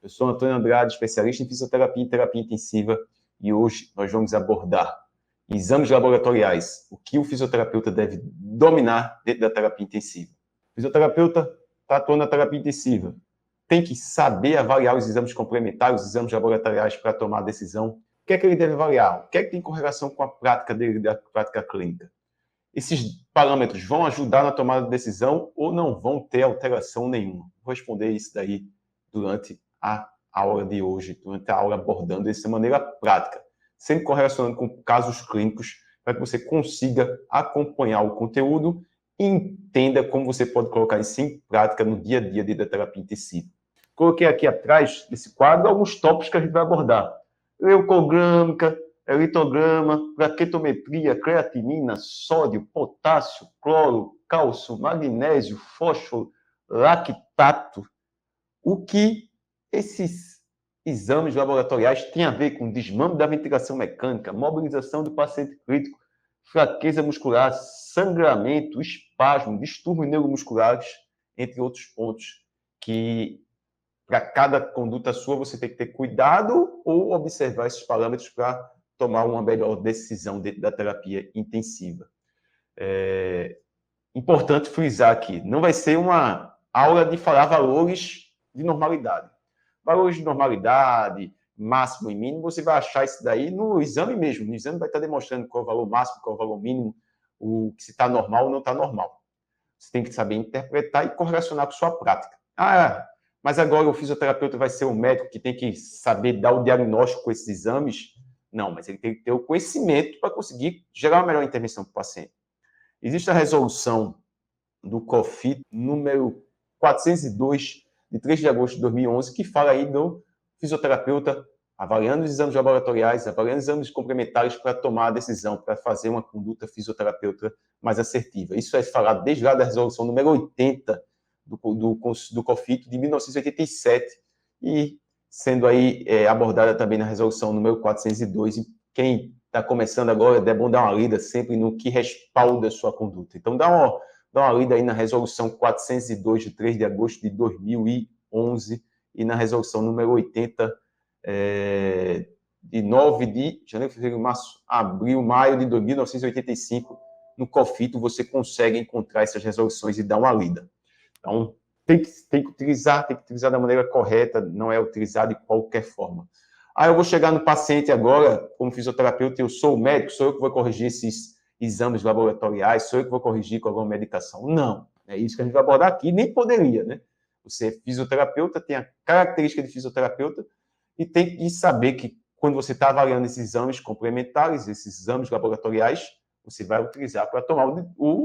Eu sou Antônio Andrade, especialista em fisioterapia e terapia intensiva, e hoje nós vamos abordar exames laboratoriais, o que o fisioterapeuta deve dominar dentro da terapia intensiva. O fisioterapeuta está atuando na terapia intensiva, tem que saber avaliar os exames complementares, os exames laboratoriais para tomar a decisão. O que é que ele deve avaliar? O que é que tem correlação com a prática dele, da prática clínica? Esses parâmetros vão ajudar na tomada de decisão ou não vão ter alteração nenhuma? Vou responder isso daí durante a aula de hoje, durante a aula abordando dessa maneira prática, sempre correlacionando com casos clínicos, para que você consiga acompanhar o conteúdo e entenda como você pode colocar isso em prática no dia a dia da terapia intensiva. Coloquei aqui atrás desse quadro alguns tópicos que a gente vai abordar. Leucogrâmica, elitograma, plaquetometria, creatinina, sódio, potássio, cloro, cálcio, magnésio, fósforo, lactato. O que esses exames laboratoriais têm a ver com desmame da ventilação mecânica, mobilização do paciente crítico, fraqueza muscular, sangramento, espasmo, distúrbios neuromusculares, entre outros pontos que, para cada conduta sua, você tem que ter cuidado ou observar esses parâmetros para tomar uma melhor decisão dentro da terapia intensiva. Importante frisar aqui, não vai ser uma aula de falar valores de normalidade. Valores de normalidade, máximo e mínimo, você vai achar isso daí no exame mesmo. No exame vai estar demonstrando qual é o valor máximo, qual é o valor mínimo, o que se está normal ou não está normal. Você tem que saber interpretar e correlacionar com sua prática. Mas agora o fisioterapeuta vai ser o médico que tem que saber dar o diagnóstico com esses exames? Não, mas ele tem que ter o conhecimento para conseguir gerar uma melhor intervenção para o paciente. Existe a resolução do COFIT número 402, de 3 de agosto de 2011, que fala aí do fisioterapeuta avaliando os exames laboratoriais, avaliando os exames complementares para tomar a decisão, para fazer uma conduta fisioterapeuta mais assertiva. Isso é falado desde lá da resolução número 80 do COFIT de 1987 e sendo aí abordada também na resolução número 402. E quem está começando agora, é bom dar uma lida sempre no que respalda a sua conduta. Então, dá uma lida aí na resolução 402 de 3 de agosto de 2011 e na resolução número 80 de 9 de janeiro, fevereiro, março, abril, maio de 1985, no COFIT você consegue encontrar essas resoluções e dar uma lida. Então, tem que utilizar da maneira correta, não é utilizar de qualquer forma. Eu vou chegar no paciente agora, como fisioterapeuta, eu sou o médico, sou eu que vou corrigir esses exames laboratoriais, sou eu que vou corrigir com alguma medicação. Não, é isso que a gente vai abordar aqui, nem poderia, né? Você é fisioterapeuta, tem a característica de fisioterapeuta e tem que saber que quando você está avaliando esses exames complementares, esses exames laboratoriais, você vai utilizar para tomar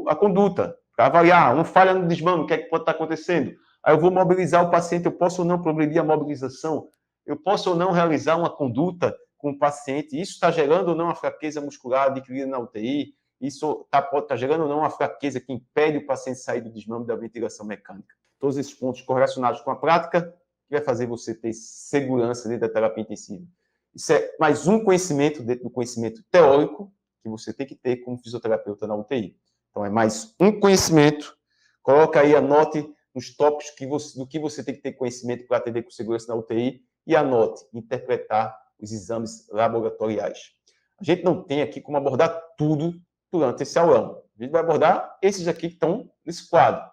a conduta, para avaliar uma falha no desmame, o que é que pode estar acontecendo. Aí eu vou mobilizar o paciente, eu posso ou não progredir a mobilização, eu posso ou não realizar uma conduta com o paciente, isso está gerando ou não uma fraqueza muscular adquirida na UTI, isso pode estar gerando ou não uma fraqueza que impede o paciente sair do desmame da ventilação mecânica. Todos esses pontos correlacionados com a prática que vai fazer você ter segurança dentro da terapia intensiva. Isso é mais um conhecimento dentro do conhecimento teórico que você tem que ter como fisioterapeuta na UTI. Então, é mais um conhecimento. Coloca aí, anote nos tópicos do que você tem que ter conhecimento para atender com segurança na UTI e anote, interpretar os exames laboratoriais. A gente não tem aqui como abordar tudo durante esse aulão. A gente vai abordar esses aqui que estão nesse quadro.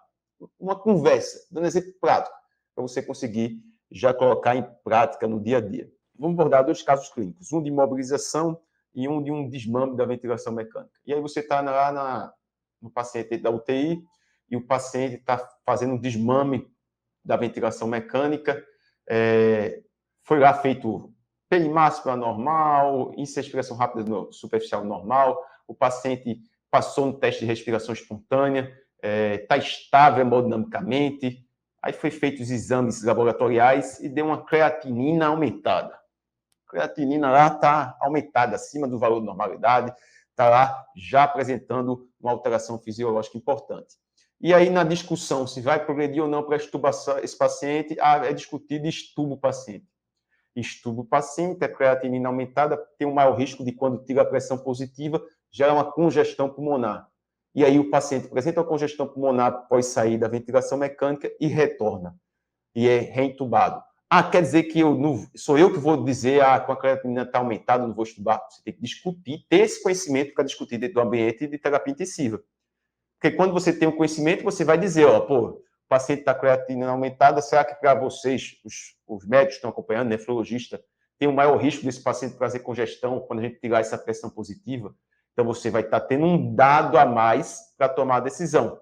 Uma conversa, dando exemplo prático, para você conseguir já colocar em prática no dia a dia. Vamos abordar 2 casos clínicos, um de imobilização e um de um desmame da ventilação mecânica. E aí você está lá no paciente da UTI e o paciente está fazendo um desmame da ventilação mecânica, foi lá feito PI máximo normal, índice de respiração rápida superficial normal, o paciente passou no teste de respiração espontânea, está estável hemodinamicamente, aí foi feito os exames laboratoriais e deu uma creatinina aumentada. A creatinina lá está aumentada, acima do valor de normalidade, está lá já apresentando uma alteração fisiológica importante. E aí, na discussão se vai progredir ou não para extubação esse paciente, é discutido extuba o paciente. Extuba o paciente, a creatinina aumentada tem um maior risco de, quando tira a pressão positiva, gera uma congestão pulmonar. E aí o paciente apresenta uma congestão pulmonar após sair da ventilação mecânica e retorna. E é reintubado. quer dizer que sou eu que vou dizer com a creatinina está aumentada, não vou estudar. Você tem que discutir, ter esse conhecimento para discutir dentro do ambiente de terapia intensiva. Porque quando você tem o conhecimento, você vai dizer, o paciente está com a creatinina aumentada, será que para vocês, os médicos que estão acompanhando, nefrologista, tem um maior risco desse paciente trazer congestão quando a gente tirar essa pressão positiva? Então, você vai estar tendo um dado a mais para tomar a decisão,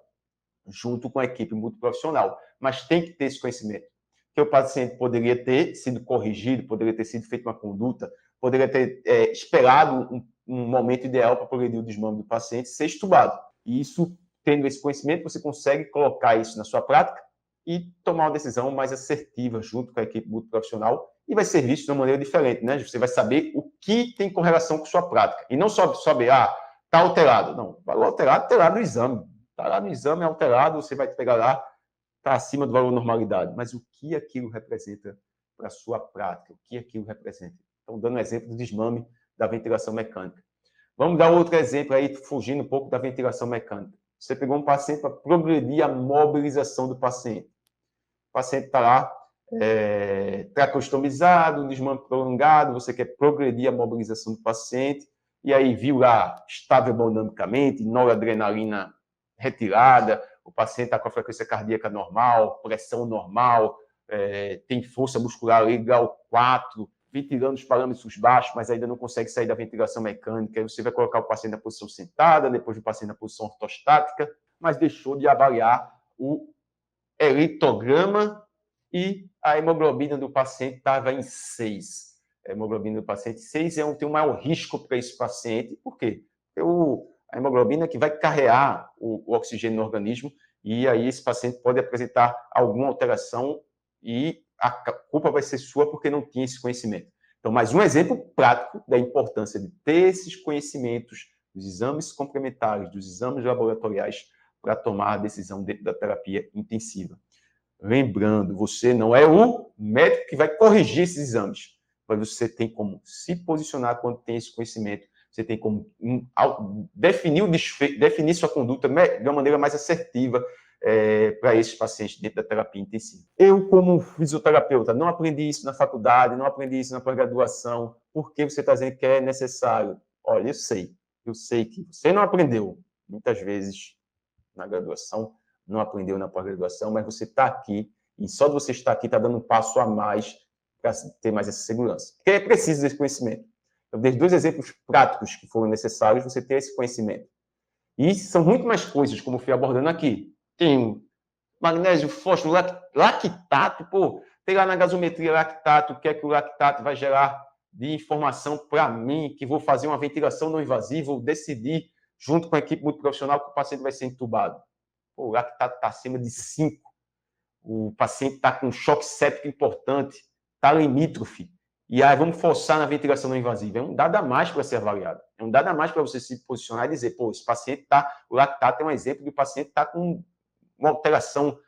junto com a equipe multiprofissional. Mas tem que ter esse conhecimento. Que o paciente poderia ter sido corrigido, poderia ter sido feita uma conduta, poderia ter esperado um momento ideal para progredir o desmame do paciente, ser estubado. E isso, tendo esse conhecimento, você consegue colocar isso na sua prática e tomar uma decisão mais assertiva junto com a equipe multiprofissional e vai ser visto de uma maneira diferente, né? Você vai saber o que tem correlação com sua prática. E não só saber, está alterado. Não, valor alterado no exame. Está lá no exame, é alterado, você vai pegar lá, está acima do valor normalidade. Mas o que aquilo representa para a sua prática? O que aquilo representa? Então, dando um exemplo do desmame da ventilação mecânica. Vamos dar outro exemplo aí, fugindo um pouco da ventilação mecânica. Você pegou um paciente para progredir a mobilização do paciente. O paciente está lá, tracostomizado, desmame prolongado, você quer progredir a mobilização do paciente, e aí viu lá, estável hemodinamicamente, noradrenalina retirada, o paciente está com a frequência cardíaca normal, pressão normal, tem força muscular ali, grau 4, ventilando os parâmetros baixos, mas ainda não consegue sair da ventilação mecânica. Aí você vai colocar o paciente na posição sentada, depois o paciente na posição ortostática, mas deixou de avaliar o eritograma e a hemoglobina do paciente estava em 6. A hemoglobina do paciente 6 tem um maior risco para esse paciente. Por quê? Porque a hemoglobina é que vai carregar o oxigênio no organismo e aí esse paciente pode apresentar alguma alteração e a culpa vai ser sua porque não tinha esse conhecimento. Então, mais um exemplo prático da importância de ter esses conhecimentos dos exames complementares, dos exames laboratoriais para tomar a decisão dentro da terapia intensiva. Lembrando, você não é o médico que vai corrigir esses exames, mas você tem como se posicionar quando tem esse conhecimento, você tem como definir sua conduta de uma maneira mais assertiva para esses pacientes dentro da terapia intensiva. Eu, como fisioterapeuta, não aprendi isso na faculdade, não aprendi isso na pós-graduação. Por que você está dizendo que é necessário? Olha, eu sei que você não aprendeu, muitas vezes, na graduação, não aprendeu na pós-graduação, mas você está aqui, e só de você estar aqui está dando um passo a mais para ter mais essa segurança. Porque é preciso desse conhecimento. Eu dei 2 exemplos práticos que foram necessários você ter esse conhecimento. E são muito mais coisas, como eu fui abordando aqui. Tem magnésio, fósforo, lactato, tem lá na gasometria lactato, o que é que o lactato vai gerar de informação para mim, que vou fazer uma ventilação não invasiva, ou decidir, junto com a equipe multiprofissional, que o paciente vai ser entubado. O lactato está acima de 5. O paciente está com um choque séptico importante, está limítrofe. E aí vamos forçar na ventilação não invasiva. É um dado a mais para ser avaliado. É um dado a mais para você se posicionar e dizer, esse paciente está... O lactato é um exemplo de o paciente está com uma alteração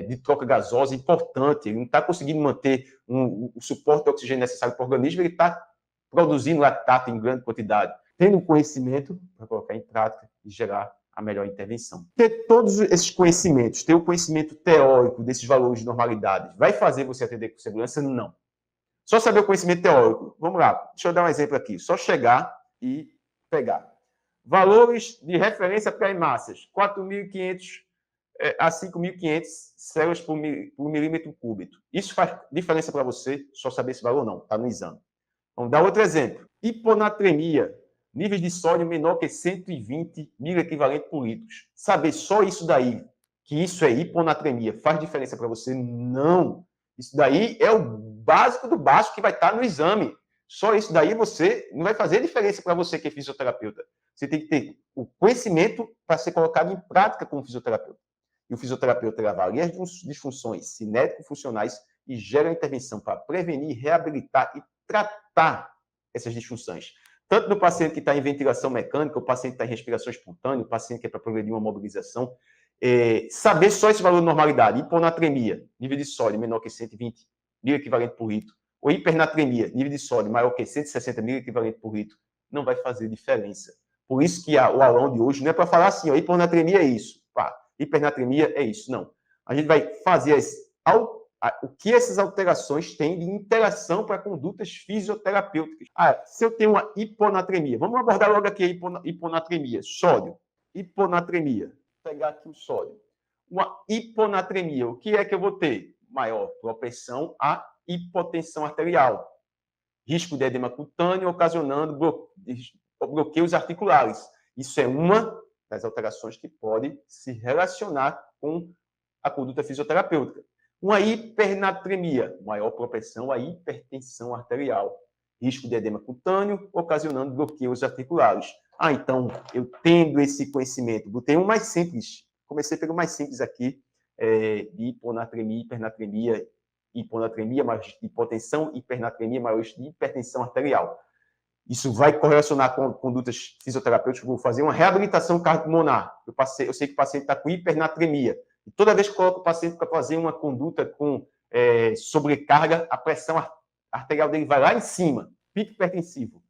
de troca gasosa importante. Ele não está conseguindo manter o suporte de oxigênio necessário para o organismo, ele está produzindo lactato em grande quantidade. Tendo conhecimento para colocar em prática e gerar a melhor intervenção. Ter todos esses conhecimentos, ter o conhecimento teórico desses valores de normalidade, vai fazer você atender com segurança? Não. Só saber o conhecimento teórico. Vamos lá, deixa eu dar um exemplo aqui. Só chegar e pegar. Valores de referência para hemácias, 4.500 a 5.500 células por milímetro cúbico. Isso faz diferença para você, só saber esse valor? Não, está no exame. Vamos dar outro exemplo. Hiponatremia, níveis de sódio menor que 120 miliequivalente por litro. Saber só isso daí, que isso é hiponatremia, faz diferença para você? Não. Isso daí é o básico do básico que vai estar no exame. Só isso daí você não vai fazer diferença para você que é fisioterapeuta. Você tem que ter o conhecimento para ser colocado em prática como fisioterapeuta. E o fisioterapeuta avalia as disfunções cinético-funcionais e gera a intervenção para prevenir, reabilitar e tratar essas disfunções. Tanto no paciente que está em ventilação mecânica, o paciente que está em respiração espontânea, o paciente que é para progredir uma mobilização, saber só esse valor de normalidade, hiponatremia, nível de sódio menor que 120 miliequivalente por litro, ou hipernatremia, nível de sódio maior que 160 miliequivalente por litro, não vai fazer diferença. Por isso que o aulão de hoje não é para falar assim, hiponatremia é isso, hipernatremia é isso, não. A gente vai fazer O que essas alterações têm de interação para condutas fisioterapêuticas. Se eu tenho uma hiponatremia, vamos abordar logo aqui a hiponatremia, sódio. Hiponatremia, vou pegar aqui o sódio. Uma hiponatremia, o que é que eu vou ter? Maior propensão à hipotensão arterial. Risco de edema cutâneo ocasionando bloqueios articulares. Isso é uma das alterações que pode se relacionar com a conduta fisioterapêutica. Uma hipernatremia, maior propensão à hipertensão arterial. Risco de edema cutâneo ocasionando bloqueios articulares. Então, eu tendo esse conhecimento, botei um mais simples, comecei pelo mais simples aqui, de hiponatremia, hipernatremia, hiponatremia, maior risco de hipotensão, hipernatremia, maior risco de hipertensão arterial. Isso vai correlacionar com condutas fisioterapêuticas. Vou fazer uma reabilitação cardiopulmonar. Eu sei que o paciente está com hipernatremia. E toda vez que coloco o paciente para fazer uma conduta com sobrecarga, a pressão arterial dele vai lá em cima, pico hipertensivo.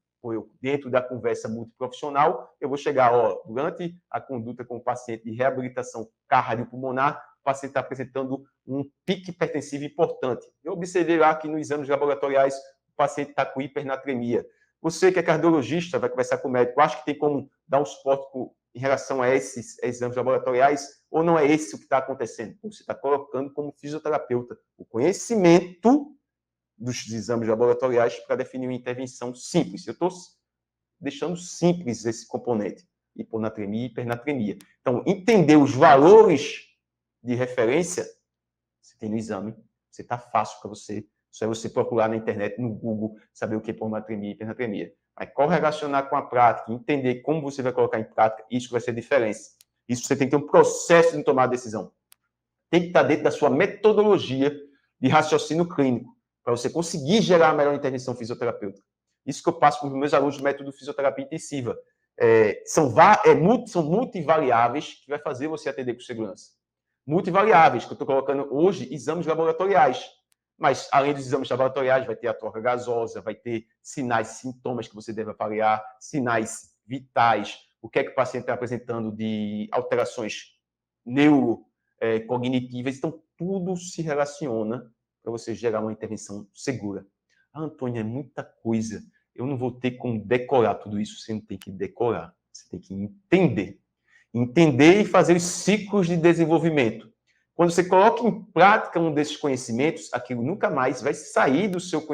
Dentro da conversa multiprofissional, eu vou chegar, durante a conduta com o paciente de reabilitação cardiopulmonar, o paciente está apresentando um pico hipertensivo importante. Eu observei lá que nos exames laboratoriais o paciente está com hipernatremia. Você que é cardiologista vai conversar com o médico, acha que tem como dar um suporte em relação a esses exames laboratoriais, ou não é esse o que está acontecendo? Você está colocando como fisioterapeuta o conhecimento dos exames laboratoriais para definir uma intervenção simples. Eu estou deixando simples esse componente, hiponatremia e hipernatremia. Então, entender os valores de referência, você tem no exame, você está fácil para você, só é você procurar na internet, no Google, saber o que é hiponatremia e hipernatremia. Mas correlacionar com a prática, entender como você vai colocar em prática, isso vai ser a diferença. Isso você tem que ter um processo de tomar a decisão. Tem que estar dentro da sua metodologia de raciocínio clínico, para você conseguir gerar a melhor intervenção fisioterapêutica. Isso que eu passo para os meus alunos do método de fisioterapia intensiva. São multivariáveis que vai fazer você atender com segurança. Multivariáveis, que eu estou colocando hoje, exames laboratoriais. Mas, além dos exames laboratoriais, vai ter a troca gasosa, vai ter sinais, sintomas que você deve avaliar, sinais vitais, o que é que o paciente está apresentando de alterações neurocognitivas. Então, tudo se relaciona para você gerar uma intervenção segura. Antônio, é muita coisa. Eu não vou ter como decorar tudo isso. Você não tem que decorar. Você tem que entender. Entender e fazer os ciclos de desenvolvimento. Quando você coloca em prática um desses conhecimentos, aquilo nunca mais vai sair do seu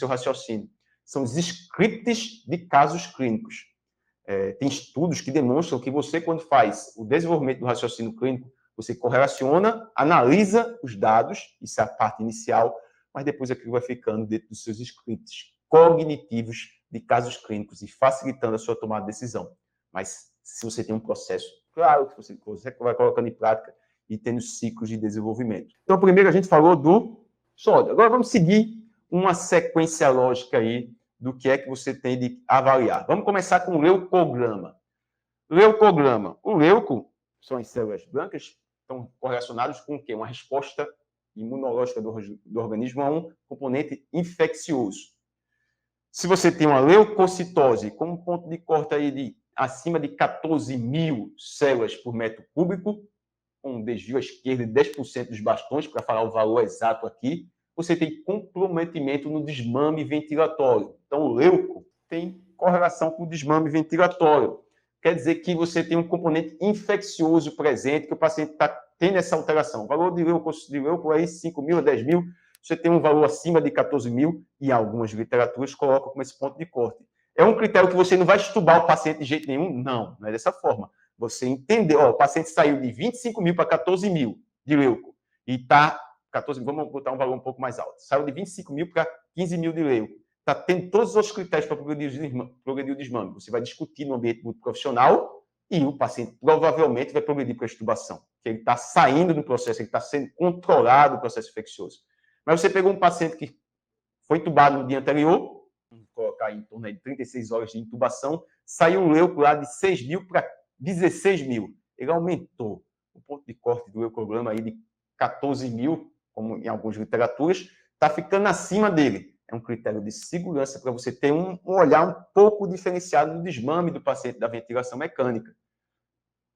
raciocínio. São os scripts de casos clínicos. Tem estudos que demonstram que você, quando faz o desenvolvimento do raciocínio clínico, você correlaciona, analisa os dados, isso é a parte inicial, mas depois aquilo vai ficando dentro dos seus scripts cognitivos de casos clínicos e facilitando a sua tomada de decisão. Mas se você tem um processo, claro que você vai colocando em prática e tendo ciclos de desenvolvimento. Então, primeiro a gente falou do sódio. Agora vamos seguir uma sequência lógica aí do que é que você tem de avaliar. Vamos começar com o leucograma. Leucograma. O leuco são as células brancas, estão correlacionadas com o quê? Uma resposta imunológica do organismo a um componente infeccioso. Se você tem uma leucocitose com um ponto de corte aí de acima de 14 mil células por metro cúbico, com um desvio à esquerda de 10% dos bastões, para falar o valor exato aqui, você tem comprometimento no desmame ventilatório. Então, o leuco tem correlação com o desmame ventilatório. Quer dizer que você tem um componente infeccioso presente, que o paciente está tendo essa alteração. O valor de leuco aí, 5 mil a 10 mil, você tem um valor acima de 14 mil, e algumas literaturas colocam como esse ponto de corte. É um critério que você não vai estubar o paciente de jeito nenhum? Não, não é dessa forma. Você entendeu, o paciente saiu de 25 mil para 14 mil de leuco, e está, 14 mil, vamos botar um valor um pouco mais alto, saiu de 25 mil para 15 mil de leuco, está tendo todos os outros critérios para progredir o desmame. Você vai discutir no ambiente muito profissional e o paciente provavelmente vai progredir para a extubação, que ele está saindo do processo, ele está sendo controlado do processo infeccioso. Mas você pegou um paciente que foi intubado no dia anterior, vamos colocar em torno de 36 horas de intubação, saiu um leuco lá de 6 mil para 16 mil. Ele aumentou o ponto de corte do leucograma aí de 14 mil, como em algumas literaturas, está ficando acima dele. É um critério de segurança para você ter um olhar um pouco diferenciado no desmame do paciente da ventilação mecânica.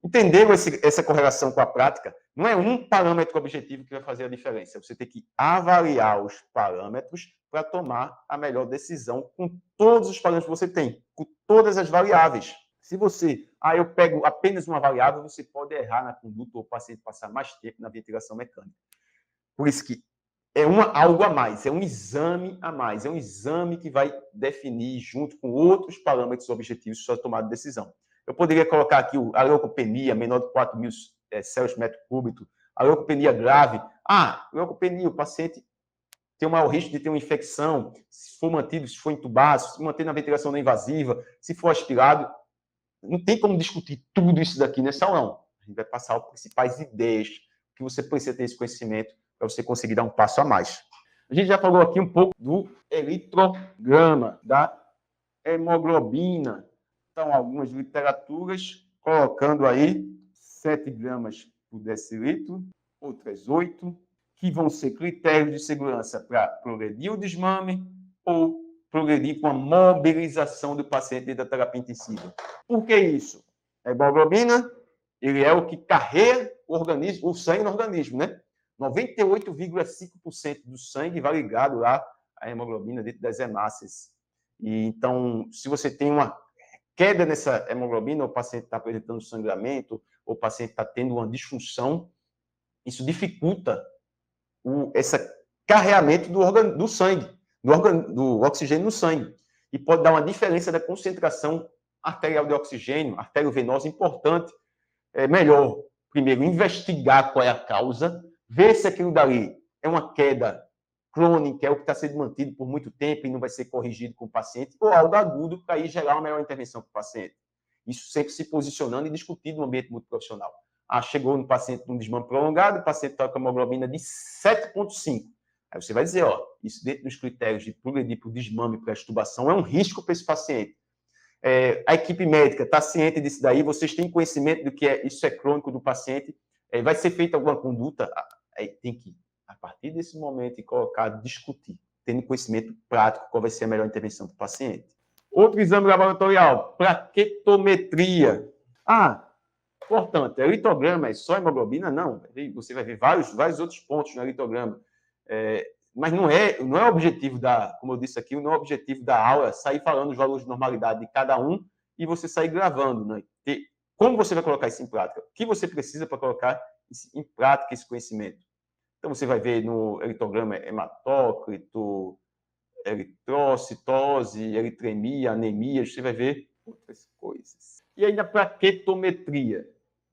Entenderam essa correlação com a prática? Não é um parâmetro objetivo que vai fazer a diferença. Você tem que avaliar os parâmetros para tomar a melhor decisão com todos os parâmetros que você tem, com todas as variáveis. Se você, eu pego apenas uma variável, você pode errar na conduta ou o paciente passar mais tempo na ventilação mecânica. Por isso que é algo a mais, é um exame a mais, é um exame que vai definir, junto com outros parâmetros objetivos, sua tomada de decisão. Eu poderia colocar aqui a leucopenia menor de 4.000 células por metro cúbico, a leucopenia grave. Leucopenia, o paciente tem o maior risco de ter uma infecção, se for mantido, se for entubado, se manter na ventilação não invasiva, se for aspirado. Não tem como discutir tudo isso daqui nessa aula, não. A gente vai passar as principais ideias que você precisa ter esse conhecimento para você conseguir dar um passo a mais. A gente já falou aqui um pouco do eritrograma, da hemoglobina. Então, algumas literaturas colocando aí 7 gramas por decilitro, outras 8, que vão ser critérios de segurança para progredir o desmame ou progredir com a mobilização do paciente dentro da terapia intensiva. Por que isso? A hemoglobina, ele é o que carrega o sangue no organismo, né? 98,5% do sangue vai ligado lá à hemoglobina dentro das hemácias. E, então, se você tem uma queda nessa hemoglobina, o paciente está apresentando sangramento, ou o paciente está tendo uma disfunção, isso dificulta esse carreamento do sangue, do oxigênio no sangue. E pode dar uma diferença da concentração arterial de oxigênio, arteriovenosa, importante. É melhor, primeiro, investigar qual é a causa, ver se aquilo dali é uma queda crônica, é o que está sendo mantido por muito tempo e não vai ser corrigido com o paciente, ou algo agudo para aí gerar uma melhor intervenção para o paciente. Isso sempre se posicionando e discutido no ambiente multiprofissional. Chegou no paciente com um desmame prolongado, o paciente está com a hemoglobina de 7,5. Aí você vai dizer, isso dentro dos critérios de progredir para o desmame, para a extubação, é um risco para esse paciente. A equipe médica está ciente disso daí, vocês têm conhecimento do que isso é crônico do paciente, vai ser feita alguma conduta, aí tem que, a partir desse momento, discutir, tendo conhecimento prático, qual vai ser a melhor intervenção para o paciente. Outro exame laboratorial, plaquetometria. Importante, eritograma é só hemoglobina? Não, você vai ver vários outros pontos no eritograma. Mas não é o objetivo como eu disse aqui, não é o objetivo da aula sair falando os valores de normalidade de cada um e você sair gravando, né? Como você vai colocar isso em prática? O que você precisa para colocar em prática esse conhecimento? Então, você vai ver no eritograma hematócrito, eritrocitose, eritremia, anemia, você vai ver outras coisas. E ainda a plaquetometria.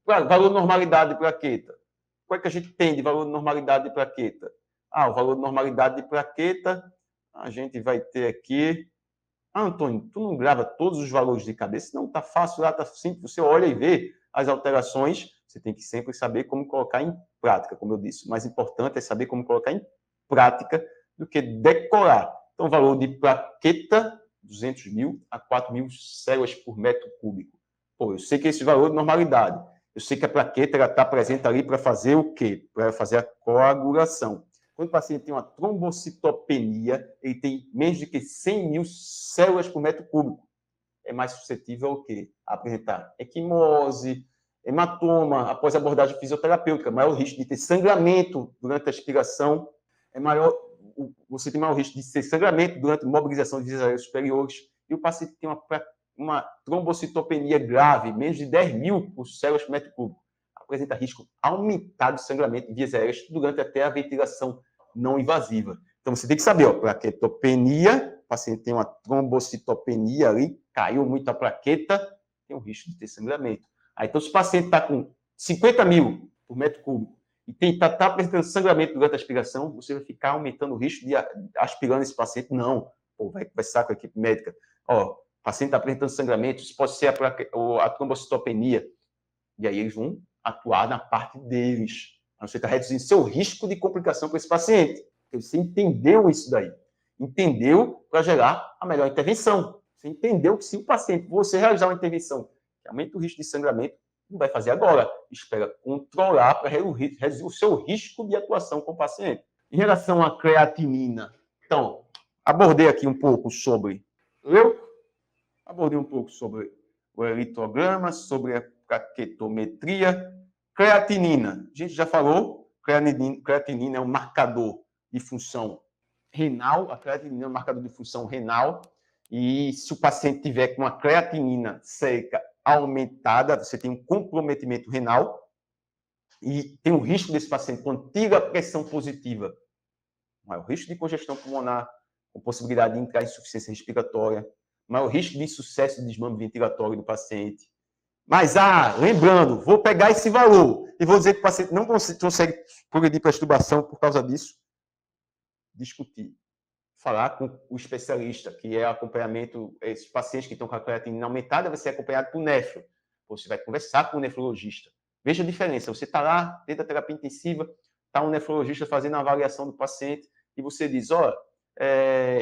Valor de normalidade de plaqueta. Qual é que a gente tem de valor de normalidade de plaqueta? O valor de normalidade de plaqueta, a gente vai ter aqui... Antônio, tu não grava todos os valores de cabeça? Não, tá fácil lá, tá simples. Você olha e vê as alterações, você tem que sempre saber como colocar em prática, como eu disse. O mais importante é saber como colocar em prática do que decorar. Então, o valor de plaqueta, 200.000 a 4.000 células por metro cúbico. Eu sei que esse valor é de normalidade. Eu sei que a plaqueta está presente ali para fazer o quê? Para fazer a coagulação. Quando o paciente tem uma trombocitopenia, ele tem menos de que 100.000 células por metro cúbico. É mais suscetível ao quê? A apresentar equimose, hematoma, após abordagem fisioterapêutica. Maior risco de ter sangramento durante a aspiração. Você tem maior risco de ter sangramento durante a mobilização de vias aéreas superiores. E o paciente tem uma trombocitopenia grave, menos de 10.000 por células por metro cúbico. Apresenta risco aumentado de sangramento de vias aéreas durante até a ventilação não invasiva. Então, você tem que saber, plaquetopenia, o paciente tem uma trombocitopenia ali, caiu muito a plaqueta, tem um risco de ter sangramento. Então, se o paciente está com 50.000 por metro cúbico e está apresentando sangramento durante a aspiração, você vai ficar aumentando o risco de aspirando esse paciente? Não. Vai conversar com a equipe médica. O paciente está apresentando sangramento, isso pode ser a trombocitopenia. E aí eles vão atuar na parte deles. Você está reduzindo seu risco de complicação com esse paciente. Porque você entendeu isso daí. Entendeu para gerar a melhor intervenção. Você entendeu que se o paciente, você realizar uma intervenção que aumenta o risco de sangramento, não vai fazer agora. Espera controlar para reduzir o seu risco de atuação com o paciente. Em relação à creatinina, então, abordei aqui um pouco sobre o eritrograma, sobre a plaquetometria. Creatinina. A gente já falou, creatinina é um marcador de função renal. A creatinina é um marcador de função renal. E se o paciente tiver com a creatinina sérica aumentada, você tem um comprometimento renal. E tem um risco desse paciente, quando tira a pressão positiva, maior risco de congestão pulmonar, com possibilidade de entrar em insuficiência respiratória, maior risco de insucesso de desmame ventilatório do paciente. Mas, lembrando, vou pegar esse valor e vou dizer que o paciente não consegue progredir para a extubação por causa disso. Discutir. Falar com o especialista, que é acompanhamento, esses pacientes que estão com a creatinina aumentada, vai ser acompanhado por nefro. Você vai conversar com o nefrologista. Veja a diferença. Você está lá, dentro da terapia intensiva, está um nefrologista fazendo a avaliação do paciente e você diz, eu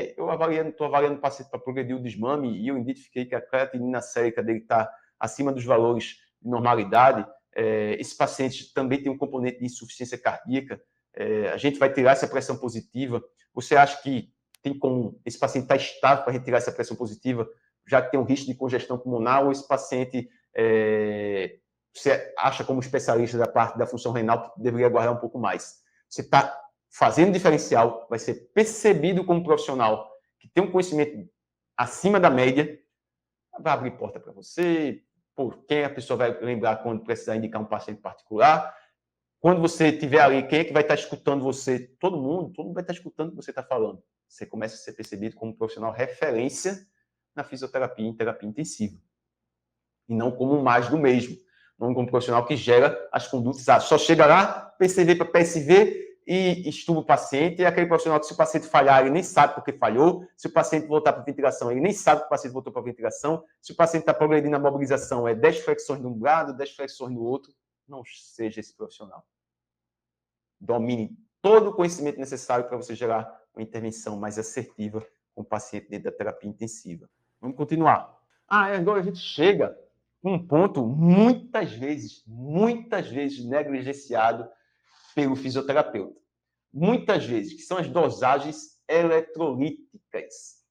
estou avaliando o paciente para progredir o desmame e eu identifiquei que a creatinina sérica dele está acima dos valores de normalidade. Esse paciente também tem um componente de insuficiência cardíaca. A gente vai tirar essa pressão positiva. Você acha que tem como esse paciente estar estável para retirar essa pressão positiva, já que tem um risco de congestão pulmonar, ou esse paciente você acha como especialista da parte da função renal que deveria aguardar um pouco mais? Você está fazendo diferencial, vai ser percebido como profissional que tem um conhecimento acima da média, vai abrir porta para você, por quem a pessoa vai lembrar quando precisar indicar um paciente particular. Quando você estiver ali, quem é que vai estar escutando você? Todo mundo vai estar escutando o que você está falando. Você começa a ser percebido como um profissional referência na fisioterapia e terapia intensiva. E não como mais do mesmo. Não como um profissional que gera as condutas. Só chega lá, PCV para PSV e estuda o paciente. É aquele profissional que, se o paciente falhar, ele nem sabe por que falhou. Se o paciente voltar para a ventilação, ele nem sabe que o paciente voltou para a ventilação. Se o paciente está progredindo na mobilização, é 10 flexões de um lado, 10 flexões do outro. Não seja esse profissional. Domine todo o conhecimento necessário para você gerar uma intervenção mais assertiva com o paciente dentro da terapia intensiva. Vamos continuar. Agora a gente chega a um ponto muitas vezes negligenciado pelo fisioterapeuta. Muitas vezes, que são as dosagens eletrolíticas.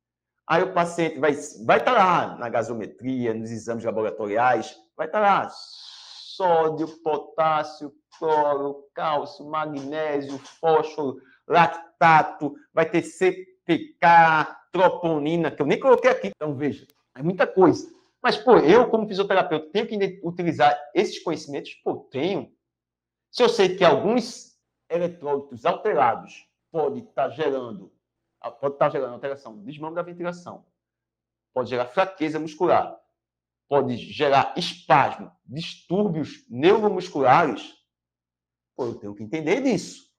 Aí o paciente vai estar lá na gasometria, nos exames laboratoriais, vai estar lá sódio, potássio, cloro, cálcio, magnésio, fósforo, lactato, vai ter CPK, troponina, que eu nem coloquei aqui. Então, veja, é muita coisa. Mas, eu, como fisioterapeuta, tenho que utilizar esses conhecimentos? Tenho. Se eu sei que alguns eletrólitos alterados podem estar gerando alteração do desmame da ventilação, pode gerar fraqueza muscular, pode gerar espasmo, distúrbios neuromusculares, eu tenho que entender disso.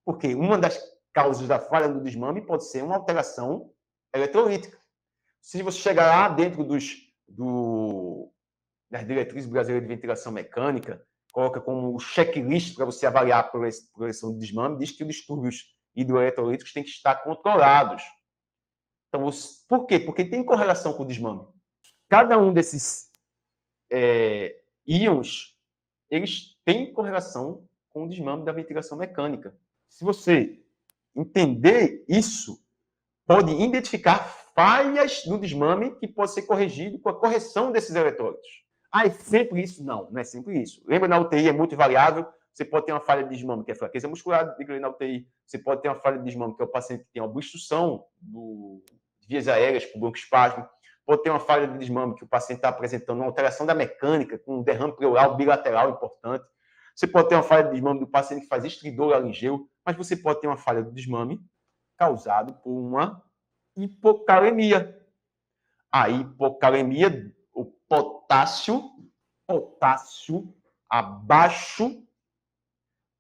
Porque uma das causas da falha do desmame pode ser uma alteração eletrolítica. Se você chegar lá dentro das diretrizes brasileiras de ventilação mecânica, coloca como checklist para você avaliar a progressão do desmame, diz que os distúrbios hidroeletrolíticos têm que estar controlados. Então, por quê? Porque tem correlação com o desmame. Cada um desses íons, eles têm correlação com o desmame da ventilação mecânica. Se você entender isso, pode identificar falhas no desmame que pode ser corrigido com a correção desses eletrólitos. É sempre isso? Não é sempre isso. Lembra, na UTI é muito variável. Você pode ter uma falha de desmame, que é fraqueza muscular na UTI. Você pode ter uma falha de desmame, que é o paciente que tem obstrução de vias aéreas por broncoespasmo. Pode ter uma falha de desmame, que o paciente está apresentando uma alteração da mecânica, com um derrame pleural bilateral importante. Você pode ter uma falha de desmame do paciente que faz estridor laringeu, mas você pode ter uma falha de desmame causado por uma hipocalemia. A hipocalemia, o potássio abaixo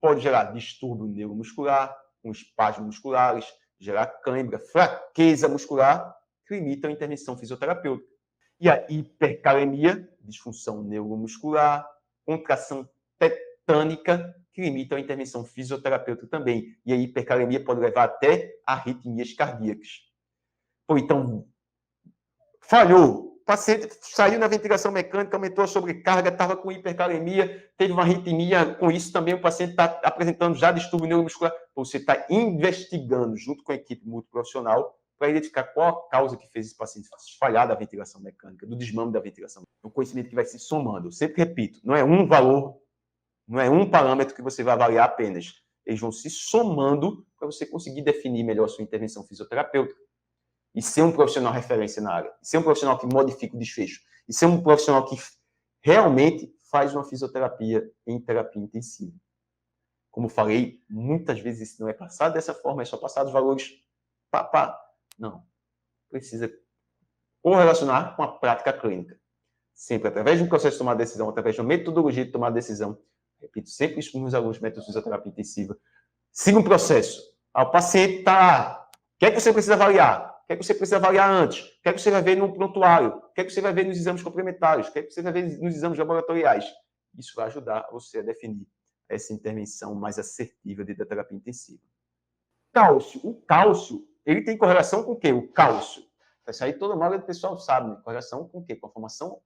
pode gerar distúrbio neuromuscular, com espasmos musculares, gerar cãibra, fraqueza muscular, que limitam a intervenção fisioterapêutica. E a hipercalemia, disfunção neuromuscular, contração tetânica, que limitam a intervenção fisioterapêutica também. E a hipercalemia pode levar até arritmias cardíacas. Então, falhou. O paciente saiu na ventilação mecânica, aumentou a sobrecarga, estava com hipercalemia, teve uma arritmia. Com isso também o paciente está apresentando já distúrbio neuromuscular. Você está investigando, junto com a equipe multiprofissional, para identificar qual a causa que fez esse paciente falhar da ventilação mecânica, do desmame da ventilação. É um conhecimento que vai se somando. Eu sempre repito, não é um valor Não é um parâmetro que você vai avaliar apenas. Eles vão se somando para você conseguir definir melhor a sua intervenção fisioterapêutica. E ser um profissional referência na área. E ser um profissional que modifica o desfecho. E ser um profissional que realmente faz uma fisioterapia em terapia intensiva. Como falei, muitas vezes isso não é passado dessa forma, é só passar os valores. Não. Precisa correlacionar com a prática clínica. Sempre através de um processo de tomar decisão, através de uma metodologia de tomar decisão. Repito sempre isso com meus alunos, método de fisioterapia intensiva. Siga um processo. O paciente está lá. O que é que você precisa avaliar? O que é que você precisa avaliar antes? O que é que você vai ver no prontuário? O que é que você vai ver nos exames complementares? O que é que você vai ver nos exames laboratoriais? Isso vai ajudar você a definir essa intervenção mais assertiva de terapia intensiva. Cálcio. O cálcio, ele tem correlação com o quê? O cálcio. Isso aí toda maioria do pessoal sabe, né? Correlação com o quê? Com a formação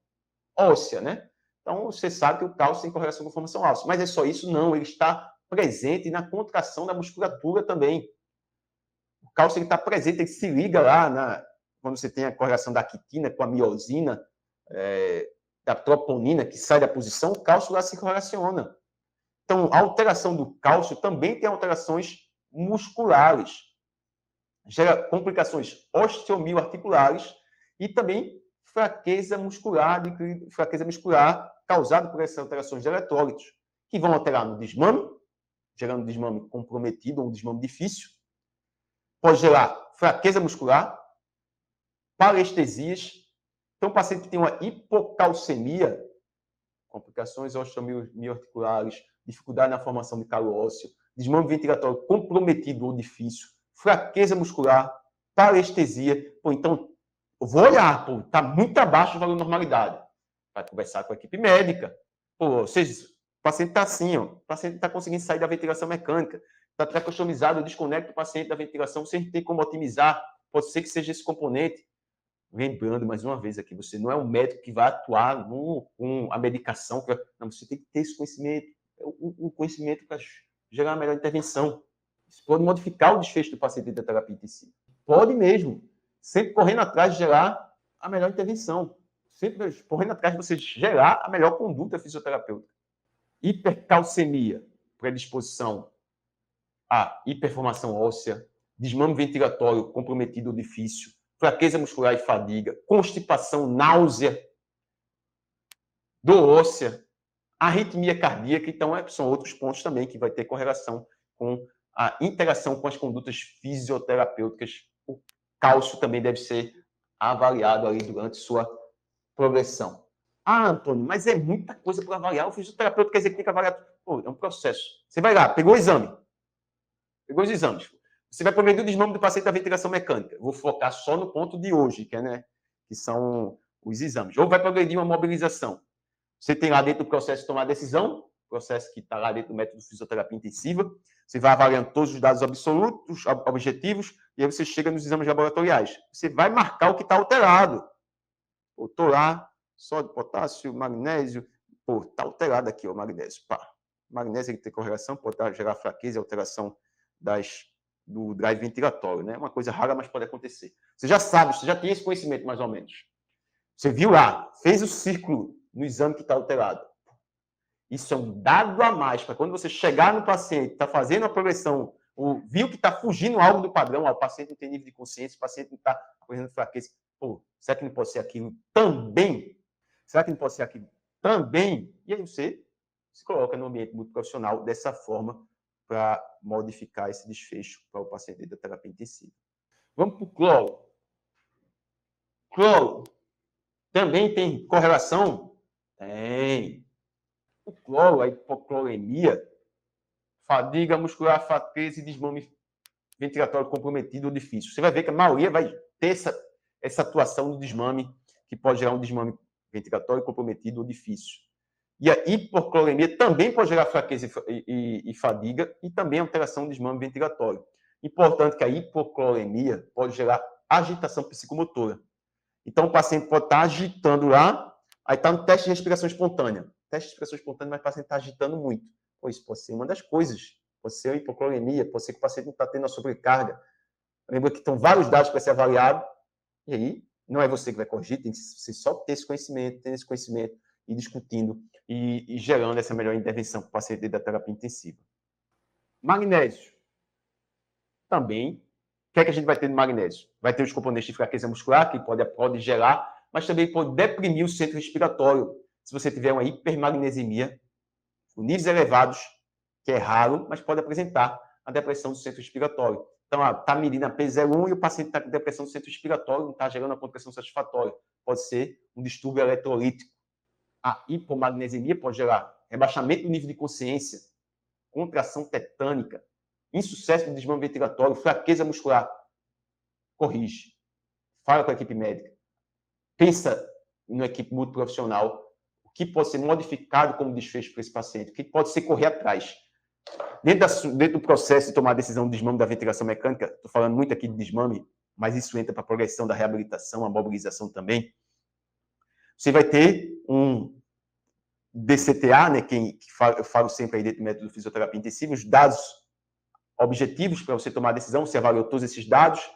óssea, né? Então, você sabe que o cálcio tem correlação com a formação óssea. Mas é só isso? Não. Ele está presente na contração da musculatura também. O cálcio está presente, ele se liga lá quando você tem a correlação da quitina com a miosina, da troponina, que sai da posição, o cálcio lá se correlaciona. Então, a alteração do cálcio também tem alterações musculares. Gera complicações osteomioarticulares e também fraqueza muscular causada por essas alterações de eletrólitos, que vão alterar no desmame, gerando um desmame comprometido ou um desmame difícil. Pode gerar fraqueza muscular, parestesias. Então, o paciente que tem uma hipocalcemia, complicações osteomioarticulares, dificuldade na formação de calo ósseo, desmame ventilatório comprometido ou difícil, fraqueza muscular, parestesia. Então, eu vou olhar, está muito abaixo do valor de normalidade. Vai conversar com a equipe médica. Ou seja, o paciente está assim, o paciente está conseguindo sair da ventilação mecânica, está customizado, eu desconecto o paciente da ventilação sem ter como otimizar. Pode ser que seja esse componente. Lembrando, mais uma vez aqui, você não é um médico que vai atuar com a medicação. Não, você tem que ter esse conhecimento. O conhecimento para gerar a melhor intervenção. Isso pode modificar o desfecho do paciente da terapia intensiva. Pode mesmo. Sempre correndo atrás de gerar a melhor intervenção. Sempre correndo atrás de você gerar a melhor conduta fisioterapêutica. Hipercalcemia, predisposição à hiperformação óssea, desmame ventilatório comprometido ou difícil, fraqueza muscular e fadiga, constipação, náusea, dor óssea, arritmia cardíaca. Então, são outros pontos também que vai ter correlação com a interação com as condutas fisioterapêuticas. O cálcio também deve ser avaliado ali durante sua progressão. Antônio, mas é muita coisa para avaliar. O fisioterapeuta quer dizer que tem que avaliar. É um processo. Você vai lá, pegou o exame. Pegou os exames. Você vai progredir o desmame do paciente da ventilação mecânica. Vou focar só no ponto de hoje, que são os exames. Ou vai progredir uma mobilização. Você tem lá dentro do processo de tomar decisão, processo que está lá dentro do método de fisioterapia intensiva. Você vai avaliando todos os dados absolutos, objetivos, e aí você chega nos exames laboratoriais. Você vai marcar o que está alterado. Estou lá, sódio, potássio, magnésio. Está alterado aqui o magnésio. Magnésio tem correlação, pode gerar fraqueza e alteração do drive ventilatório, né? É uma coisa rara, mas pode acontecer. Você já sabe, você já tem esse conhecimento, mais ou menos. Você viu lá, fez o círculo no exame que está alterado. Isso é um dado a mais para quando você chegar no paciente, está fazendo a progressão, ou viu que está fugindo algo do padrão, o paciente não tem nível de consciência, o paciente não está apresentando fraqueza. Será que não pode ser aquilo também? Será que não pode ser aquilo também? E aí você se coloca no ambiente muito profissional dessa forma para modificar esse desfecho para o paciente da terapia intensiva. Vamos para o cloro. Cloro também tem correlação? Tem. O cloro, a hipocloremia, fadiga muscular, fraqueza e desmame ventilatório comprometido ou difícil. Você vai ver que a maioria vai ter essa atuação do desmame, que pode gerar um desmame ventilatório comprometido ou difícil. E a hipocloremia também pode gerar fraqueza e fadiga e também alteração do desmame ventilatório. Importante que a hipocloremia pode gerar agitação psicomotora. Então, o paciente pode estar agitando lá, aí está no teste de respiração espontânea. Teste de respiração espontânea, mas o paciente está agitando muito. Isso pode ser uma das coisas. Pode ser a hipocloremia, pode ser que o paciente não está tendo a sobrecarga. Lembra que estão vários dados para ser avaliado. E aí, não é você que vai corrigir, tem que você só ter esse conhecimento, e discutindo e gerando essa melhor intervenção para o paciente da terapia intensiva. Magnésio. Também, o que é que a gente vai ter no magnésio? Vai ter os componentes de fraqueza muscular, que pode gerar, mas também pode deprimir o centro respiratório. Se você tiver uma hipermagnesemia, com níveis elevados, que é raro, mas pode apresentar a depressão do centro respiratório. Então, está medindo a P01 e o paciente está com depressão do centro respiratório, não está gerando a compressão satisfatória. Pode ser um distúrbio eletrolítico. A hipomagnesemia pode gerar rebaixamento do nível de consciência, contração tetânica, insucesso do desmame ventilatório, fraqueza muscular. Corrige. Fala com a equipe médica. Pensa numa equipe multiprofissional. O que pode ser modificado como desfecho para esse paciente? O que pode ser correr atrás? Dentro do processo de tomar a decisão do desmame da ventilação mecânica, estou falando muito aqui de desmame, mas isso entra para a progressão da reabilitação, a mobilização também. Você vai ter um DCTA, né, eu falo sempre aí dentro do método de fisioterapia intensiva, os dados objetivos para você tomar a decisão, você avaliou todos esses dados.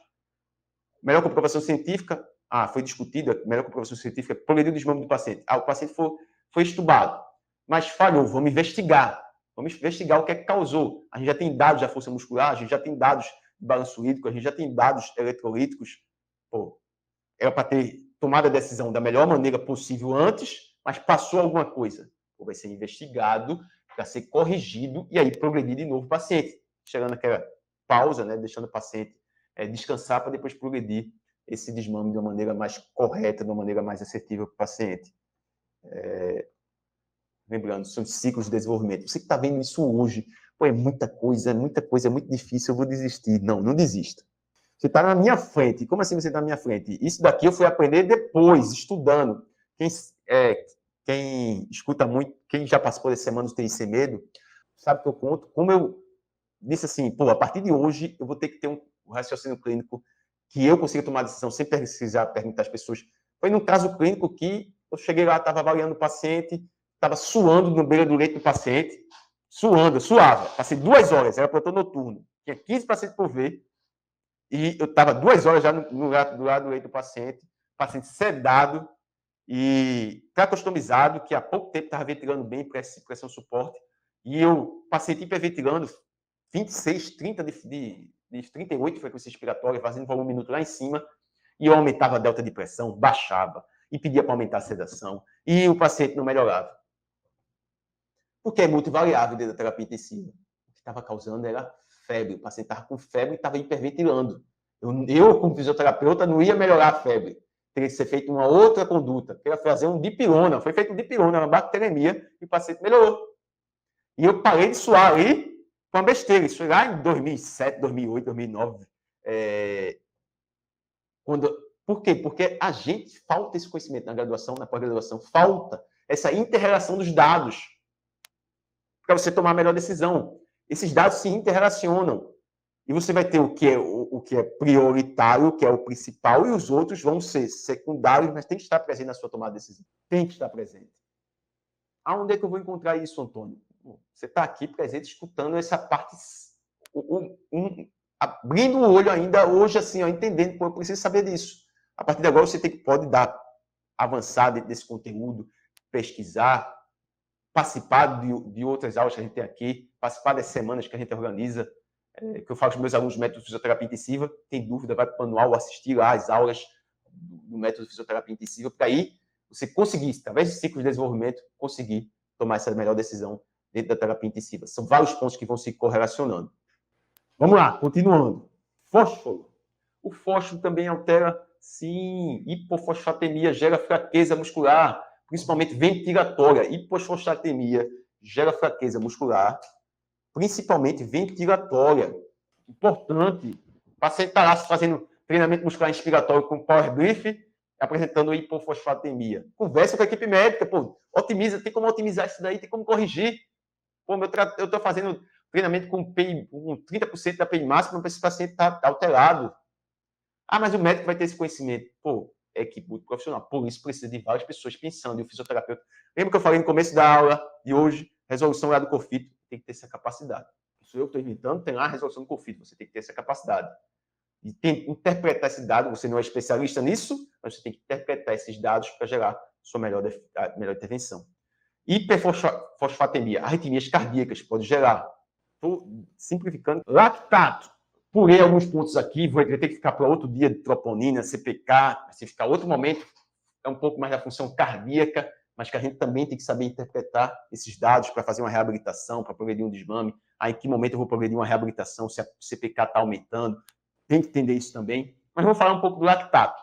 Melhor comprovação científica, foi discutida, melhor comprovação científica, progrediu o desmame do paciente. O paciente foi estubado, mas falhou, vamos investigar o que é que causou. A gente já tem dados da força muscular, a gente já tem dados de balanço hídrico, a gente já tem dados eletrolíticos. Era para ter tomado a decisão da melhor maneira possível antes, mas passou alguma coisa. Vai ser investigado para ser corrigido e aí progredir de novo o paciente, chegando aquela pausa, né, deixando o paciente descansar para depois progredir esse desmame de uma maneira mais correta, de uma maneira mais assertiva para o paciente. Lembrando, são ciclos de desenvolvimento. Você que está vendo isso hoje, é muita coisa, é muito difícil, eu vou desistir. Não desista. Você está na minha frente. Como assim você está na minha frente? Isso daqui eu fui aprender depois, estudando. Quem escuta muito, quem já participou dessa semana do TIC Medo, sabe que eu conto, como eu disse assim, a partir de hoje eu vou ter que ter um raciocínio clínico que eu consiga tomar decisão sem precisar perguntar às pessoas. Foi num caso clínico que eu cheguei lá, estava avaliando o paciente, estava suando no beira do leito do paciente, suava. Passei 2 horas, era plantão noturno. Tinha 15 pacientes por ver, e eu estava 2 horas já do lado do leito do paciente sedado e tracostomizado, que há pouco tempo estava ventilando bem, pressão suporte, e o paciente hiperventilando 26, 30 de 38 de frequência respiratória, fazendo volume minuto lá em cima, e eu aumentava a delta de pressão, baixava, e pedia para aumentar a sedação, e o paciente não melhorava. Porque é muito variável dentro da terapia intensiva. O que estava causando era febre. O paciente estava com febre e estava hiperventilando. Eu, como fisioterapeuta, não ia melhorar a febre. Teria que ser feita uma outra conduta. Queria fazer um dipirona. Foi feito um dipirona, uma bacteremia, e o paciente melhorou. E eu parei de suar ali com uma besteira. Isso foi lá em 2007, 2008, 2009. Por quê? Porque a gente falta esse conhecimento na graduação, na pós-graduação. Falta essa inter-relação dos dados para você tomar a melhor decisão. Esses dados se interrelacionam. E você vai ter o que é prioritário, o que é o principal, e os outros vão ser secundários, mas tem que estar presente na sua tomada de decisão. Tem que estar presente. Aonde é que eu vou encontrar isso, Antônio? Você está aqui presente, escutando essa parte, abrindo o olho ainda hoje, assim, entendendo que eu preciso saber disso. A partir de agora, você pode avançar dentro desse conteúdo, pesquisar, participar de outras aulas que a gente tem aqui, participar das semanas que a gente organiza, que eu falo com os meus alunos do método de fisioterapia intensiva. Tem dúvida, vai para o manual, assistir lá as aulas do método de fisioterapia intensiva, para aí você conseguir, através de ciclos de desenvolvimento, conseguir tomar essa melhor decisão dentro da terapia intensiva. São vários pontos que vão se correlacionando. Vamos lá, continuando. Fósforo. O fósforo também altera, sim, hipofosfatemia, gera fraqueza muscular, principalmente ventilatória. Hipofosfatemia gera fraqueza muscular, principalmente ventilatória. Importante. O paciente está lá fazendo treinamento muscular inspiratório com power brief, apresentando hipofosfatemia. Conversa com a equipe médica, otimiza, tem como otimizar isso daí, tem como corrigir. Eu estou fazendo treinamento com 30% da PI máxima, para esse paciente está alterado. Mas o médico vai ter esse conhecimento. É equipe muito profissional. Por isso precisa de várias pessoas pensando. E o fisioterapeuta. Lembra que eu falei no começo da aula de hoje? Resolução lá do conflito. Tem que ter essa capacidade. Isso eu estou inventando, tem lá a resolução do conflito. Você tem que ter essa capacidade. E tem que interpretar esse dado. Você não é especialista nisso, mas você tem que interpretar esses dados para gerar sua melhor intervenção. Hiperfosfatemia, arritmias cardíacas, pode gerar. Estou simplificando. Lactato. Pulei alguns pontos aqui, vou ter que ficar para outro dia de troponina, CPK, se ficar outro momento, é um pouco mais da função cardíaca, mas que a gente também tem que saber interpretar esses dados para fazer uma reabilitação, para progredir um desmame. Aí, em que momento eu vou progredir uma reabilitação, se a CPK está aumentando. Tem que entender isso também. Mas vamos falar um pouco do lactato.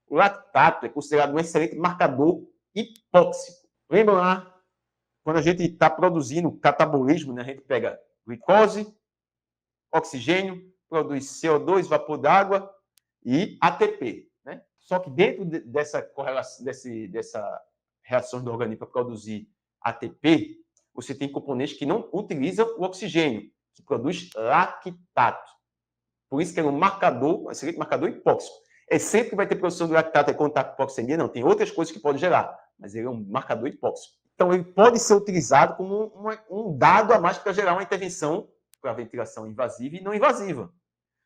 O lactato é considerado um excelente marcador hipóxico. Lembra lá, quando a gente está produzindo catabolismo, né, a gente pega glicose, oxigênio, produz CO2, vapor d'água e ATP. Né? Só que dentro dessa correlação, dessa reação do organismo para produzir ATP, você tem componentes que não utilizam o oxigênio, que produz lactato. Por isso que é um marcador, um excelente marcador hipóxico. É sempre que vai ter produção de lactato quando está com hipoxemia? Não, tem outras coisas que podem gerar, mas ele é um marcador hipóxico. Então, ele pode ser utilizado como um dado a mais para gerar uma intervenção para ventilação invasiva e não invasiva.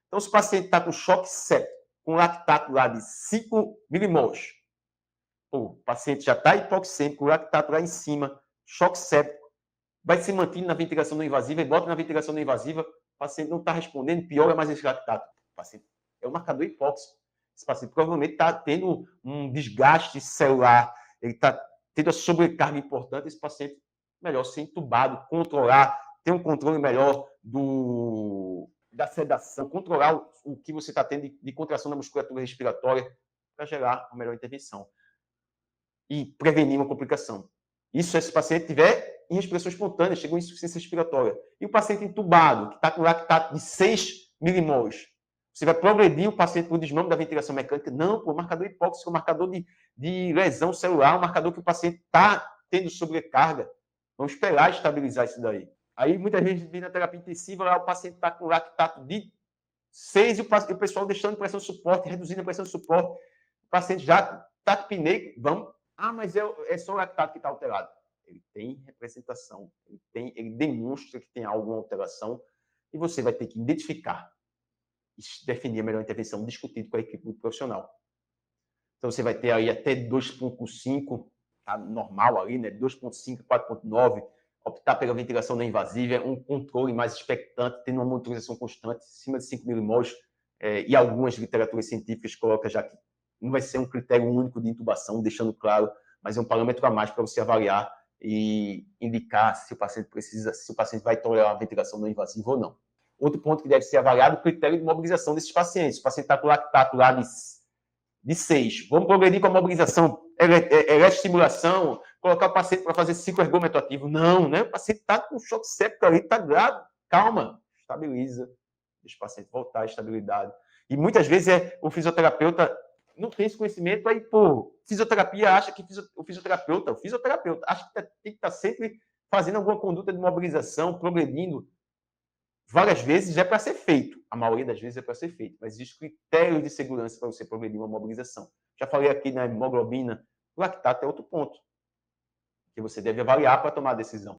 Então, se o paciente está com choque séptico, com lactato lá de 5 milimols, o paciente já está hipoxêmico, o lactato lá em cima, choque séptico, vai se mantendo na ventilação não invasiva e bota na ventilação não invasiva, o paciente não está respondendo, piora mais esse lactato. O paciente é um marcador hipóxico. Esse paciente provavelmente está tendo um desgaste celular, ele está tendo a sobrecarga importante, esse paciente melhor ser entubado, controlar, ter um controle melhor da sedação, controlar o que você está tendo de contração da musculatura respiratória para gerar uma melhor intervenção e prevenir uma complicação. Isso se esse paciente tiver em respiração espontânea, chegou em insuficiência respiratória. E o paciente entubado, que está com lactato de 6 milimols, você vai progredir o paciente para o desmame da ventilação mecânica? Não, o marcador hipóxico, o marcador de lesão celular, o marcador que o paciente está tendo sobrecarga. Vamos esperar estabilizar isso daí. Aí, muitas vezes, vem na terapia intensiva, lá o paciente está com lactato de 6 e o pessoal deixando pressão de suporte, reduzindo a pressão de suporte. O paciente já está pineico, vamos. Ah, mas é só o lactato que está alterado. Ele tem representação, ele demonstra que tem alguma alteração e você vai ter que identificar e definir a melhor intervenção, discutido com a equipe profissional. Então, você vai ter aí até 2,5, tá normal ali, né? 2,5, 4,9, optar pela ventilação não invasiva, um controle mais expectante, tendo uma monitorização constante, acima de 5 milimols, e algumas literaturas científicas colocam já que não vai ser um critério único de intubação, deixando claro, mas é um parâmetro a mais para você avaliar e indicar se o paciente precisa, se o paciente vai tolerar uma ventilação não invasiva ou não. Outro ponto que deve ser avaliado é o critério de mobilização desses pacientes. O paciente está com lactato lá de 6. Vamos progredir com a mobilização, eletroestimulação, colocar o paciente para fazer ciclo ergômetro ativo. Não, né? O paciente está com choque séptico ali, está grave. Calma, estabiliza. Deixa o paciente voltar à estabilidade. E muitas vezes o fisioterapeuta não tem esse conhecimento, aí, fisioterapia acha que o fisioterapeuta acha que tem que estar sempre fazendo alguma conduta de mobilização, progredindo. Várias vezes é para ser feito, a maioria das vezes é para ser feito, mas existem critérios de segurança para você progredir uma mobilização. Já falei aqui na hemoglobina, o lactato é outro ponto que você deve avaliar para tomar a decisão.